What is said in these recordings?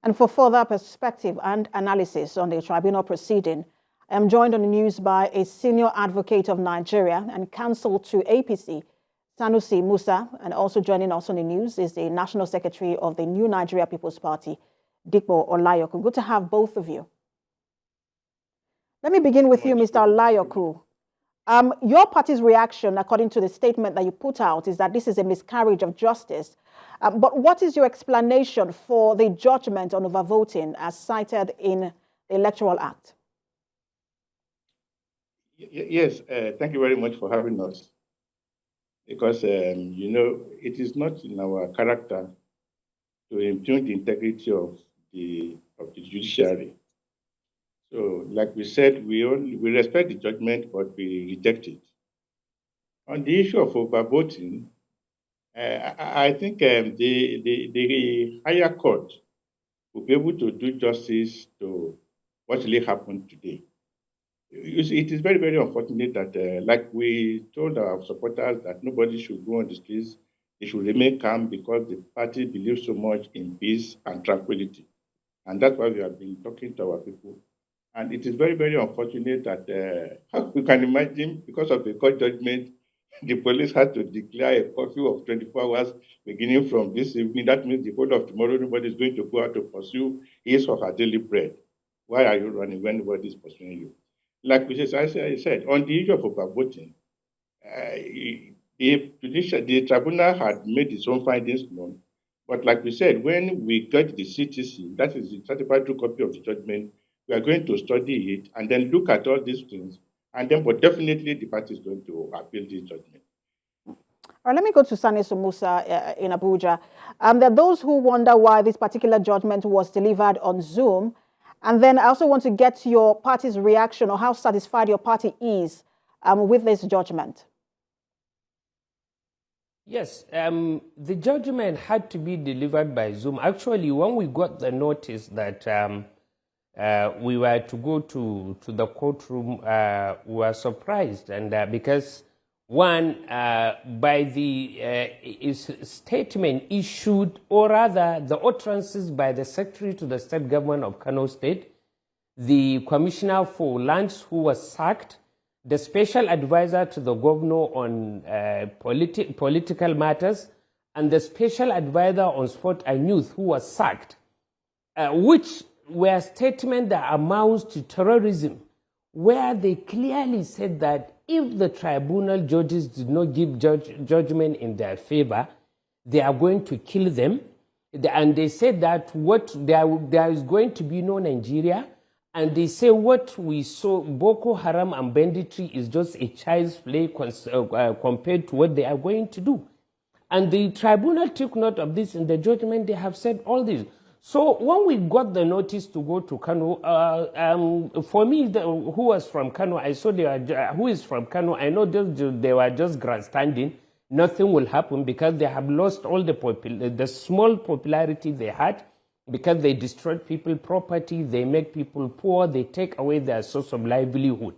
And for further perspective and analysis on the tribunal proceeding, I am joined on the news by a senior advocate of Nigeria and counsel to APC, Sanusi Musa, and also joining us on the news is the National Secretary of the New Nigeria People's Party, Dikpo Olayoku. Good to have both of you. Let me begin with you, Mr. Olayoku. Your party's reaction, according to the statement that you put out, is that this is a miscarriage of justice. But what is your explanation for the judgment on overvoting as cited in the Electoral Act? Yes, thank you very much for having us. Because, you know, it is not in our character to impugn the integrity of the judiciary. So, like we said, we respect the judgment, but we reject it. On the issue of overvoting, I think the higher court will be able to do justice to what really happened today. You see, it is very, very unfortunate that, like we told our supporters, that nobody should go on the streets. They should remain calm because the party believes so much in peace and tranquility. And that's why we have been talking to our people. And it is very, very unfortunate that you can imagine, because of the court judgment, the police had to declare a curfew of 24 hours beginning from this evening. That means the whole of tomorrow, nobody is going to go out to pursue his or her daily bread. Why are you running when nobody is pursuing you? Like we said, on the issue of overvoting, the tribunal had made its own findings known. But like we said, when we get the CTC, that is the certified true copy of the judgment, we are going to study it and then look at all these things. And then, but definitely the party is going to appeal this judgment. All right, let me go to Sanusi Musa in Abuja. There are those who wonder why this particular judgment was delivered on Zoom. And then I also want to get your party's reaction or how satisfied your party is with this judgment. Yes, the judgment had to be delivered by Zoom. Actually, when we got the notice that we were to go to the courtroom, we were surprised. And because, one, by the statement issued, or rather the utterances by the Secretary to the State Government of Kano State, the Commissioner for Lands who was sacked, the Special Advisor to the Governor on political matters, and the Special Advisor on Sport and Youth who was sacked, which were statements that amounts to terrorism, where they clearly said that if the tribunal judges did not give judgment in their favor, they are going to kill them. And they said that there is going to be no Nigeria. And they say what we saw, Boko Haram and banditry is just a child's play compared to what they are going to do. And the tribunal took note of this in the judgment. They have said all this. So when we got the notice to go to Kano, for me, who was from Kano, I saw who is from Kano, I know they were just grandstanding. Nothing will happen because they have lost all the small popularity they had because they destroyed people's property, they make people poor, they take away their source of livelihood.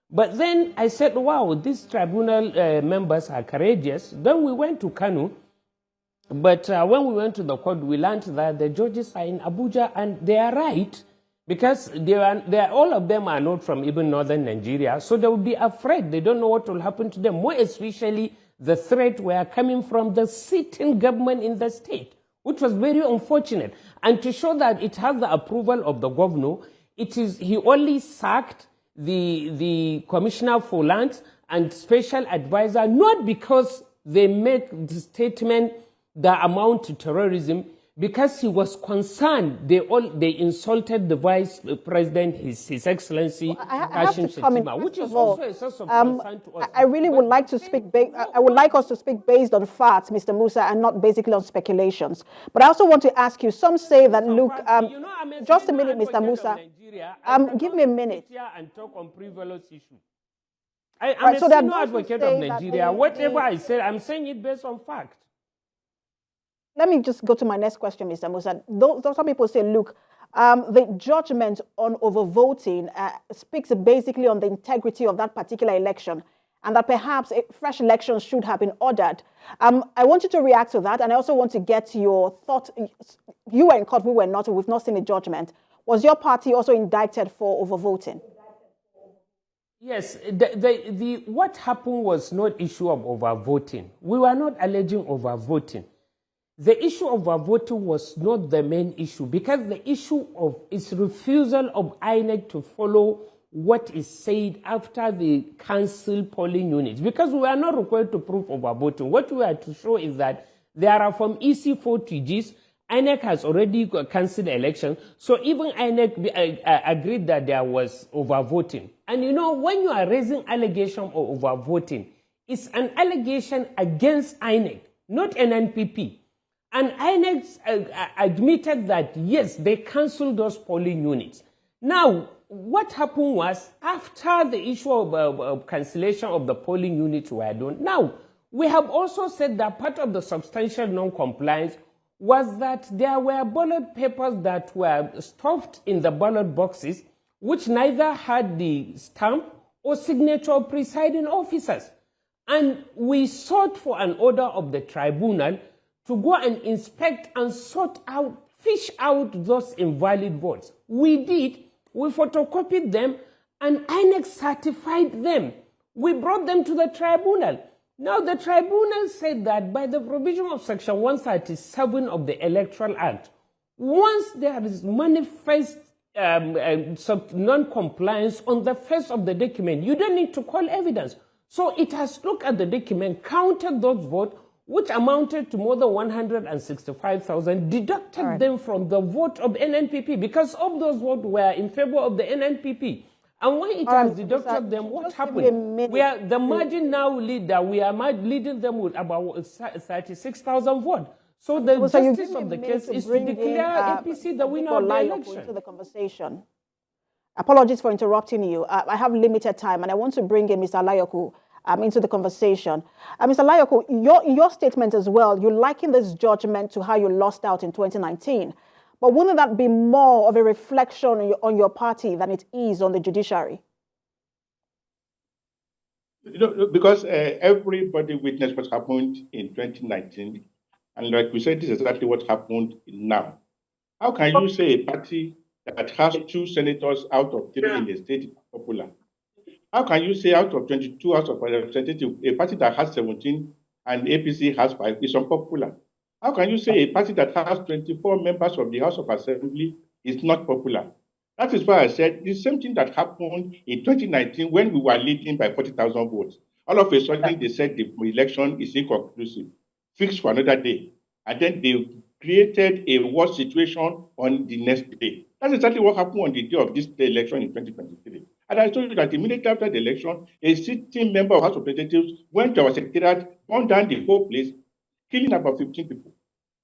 But then I said, wow, these tribunal members are courageous. Then we went to Kano. But when we went to the court, we learned that the judges are in Abuja, and they are right because all of them are not from even northern Nigeria. So they will be afraid. They don't know what will happen to them. More especially, the threat were coming from the sitting government in the state, which was very unfortunate. And to show that it has the approval of the governor, he only sacked the Commissioner for Lands and Special Advisor, not because they make the statement that amount to terrorism, because he was concerned. They insulted the Vice President, His Excellency, I have to comment, which is also a source of concern to us. I really would like to speak. I would like us to speak based on facts, Mr. Musa, and not basically on speculations. But I also want to ask you. Some say that, look, just a minute, Mr. Musa. Give me a minute. And talk on frivolous issues. I'm a senior advocate of Nigeria. Whatever I say, I'm saying it based on fact. Let me just go to my next question, Mr. Musa. Some people say, look, the judgment on overvoting speaks basically on the integrity of that particular election. and that perhaps fresh elections should have been ordered. I want you to react to that, and I also want to get your thought. You were in court, we were not, we've not seen a judgment. Was your party also indicted for overvoting? Yes, what happened was not issue of overvoting. We were not alleging overvoting. The issue of overvoting was not the main issue, because the issue of its refusal of INEC to follow what is said after the council polling units, because we are not required to prove overvoting. What we are to show is that there are from EC4 to Gs, INEC has already cancelled the election, so even INEC agreed that there was overvoting. And you know, when you are raising allegation of overvoting, it's an allegation against INEC, not NNPP. And INEC admitted that, yes, they cancelled those polling units. Now, what happened was, after the issue of cancellation of the polling units were done, now, we have also said that part of the substantial non-compliance was that there were ballot papers that were stuffed in the ballot boxes, which neither had the stamp or signature of presiding officers. And we sought for an order of the tribunal to go and inspect and fish out those invalid votes. We did. We photocopied them, and INEC certified them. We brought them to the tribunal. Now, the tribunal said that by the provision of Section 137 of the Electoral Act, once there is manifest non-compliance on the face of the document, you don't need to call evidence. So it has looked at the document, counted those votes, which amounted to more than 165,000, deducted them from the vote of NNPP, because of those votes were in favor of the NNPP. And when it has deducted them, what happened? We are the margin now leader. We are leading them with about 36,000 votes. So the justice of the case is to declare APC the winner of the election. Into the conversation. Apologies for interrupting you. I have limited time, and I want to bring in Mr. Alayoku into the conversation. Mr. Alayoku, in your statement as well, you liken this judgment to how you lost out in 2019. But wouldn't that be more of a reflection on your party than it is on the judiciary? You know, because everybody witnessed what happened in 2019. And like we said, this is exactly what happened now. How can you say a party that has 2 senators out of 3 in the state is popular? How can you say out of 22 House of Representatives, a party that has 17 and APC has 5 is unpopular? How can you say a party that has 24 members of the House of Assembly is not popular? That is why I said the same thing that happened in 2019 when we were leading by 40,000 votes. All of a sudden, they said the election is inconclusive, fixed for another day. And then they created a worse situation on the next day. That's exactly what happened on the day of this election in 2023. And I told you that immediately after the election, a sitting member of House of Representatives went to our secretariat, burned down the whole place, killing about 15 people.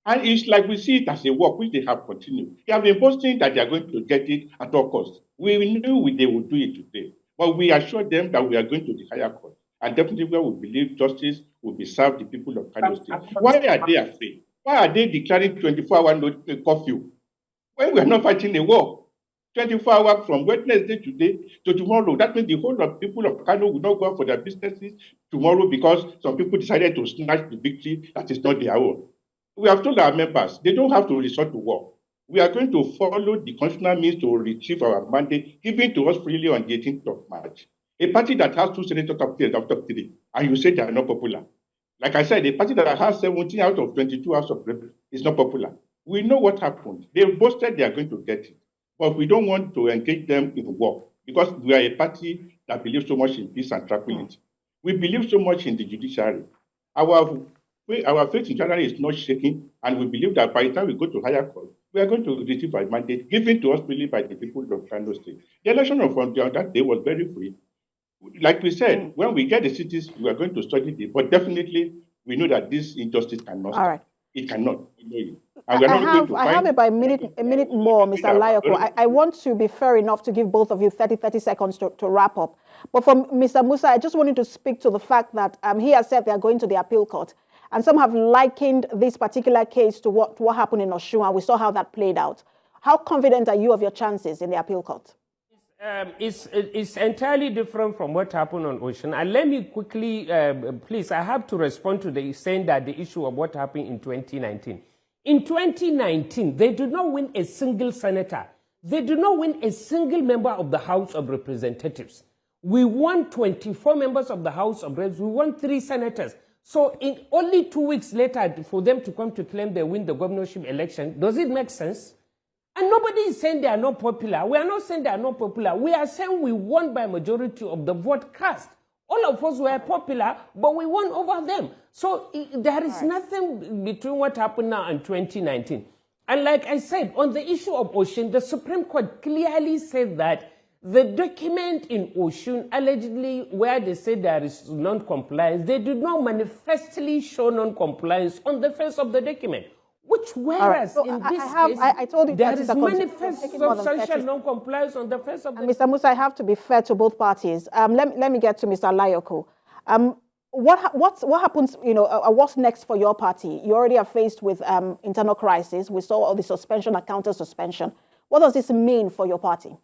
And it's like we see it as a work which they have continued. They have been boasting that they are going to get it at all costs. We knew they would do it today, but we assured them that we are going to the higher court. And definitely we believe justice will be served the people of Kano State. Why are they afraid? Why are they declaring 24-hour curfew when we are not fighting a war? 24 hours from Wednesday today to tomorrow. That means the whole of people of Kano will not go out for their businesses tomorrow because some people decided to snatch the victory that is not their own. We have told our members they don't have to resort to war. We are going to follow the constitutional means to retrieve our mandate given to us freely on the 18th of March. A party that has 2 senators out of 3, and you say they are not popular. Like I said, a party that has 17 out of 22 House of Representatives is not popular. We know what happened. They boasted they are going to get it. But we don't want to engage them in war because we are a party that believes so much in peace and tranquility. We believe so much in the judiciary. Our faith in general is not shaking, and we believe that by the time we go to higher court, we are going to receive a mandate given to us freely by the people of Kano State. The election of that day was very free. Like we said, when we get the cities, we are going to study it. But definitely, we know that this injustice cannot stop. Right. It cannot. I have about a minute more, Mr. Alayoku. I want to be fair enough to give both of you 30 seconds to wrap up. But for Mr. Musa, I just wanted to speak to the fact that he has said they are going to the appeal court. And some have likened this particular case to what happened in Oshun, and we saw how that played out. How confident are you of your chances in the appeal court? It's entirely different from what happened on Ocean. And let me quickly, please, I have to respond to the saying that the issue of what happened in 2019. In 2019, they did not win a single senator. They did not win a single member of the House of Representatives. We won 24 members of the House of Reps. We won 3 senators. So in only 2 weeks later, for them to come to claim they win the governorship election, does it make sense? And nobody is saying they are not popular. We are not saying they are not popular. We are saying we won by majority of the vote cast. All of us were popular, but we won over them. So there is nothing between what happened now and 2019. And like I said, on the issue of Ocean, the Supreme Court clearly said that the document in Ocean, allegedly where they say there is non-compliance, they did not manifestly show non-compliance on the face of the document. Which, whereas so in this case, I told you there is manifest substantial non-compliance on the face of the Mr. Musa, I have to be fair to both parties. Let me get to Mr. Layoko. What happens, what's next for your party? You already are faced with internal crisis. We saw all the suspension and counter-suspension. What does this mean for your party?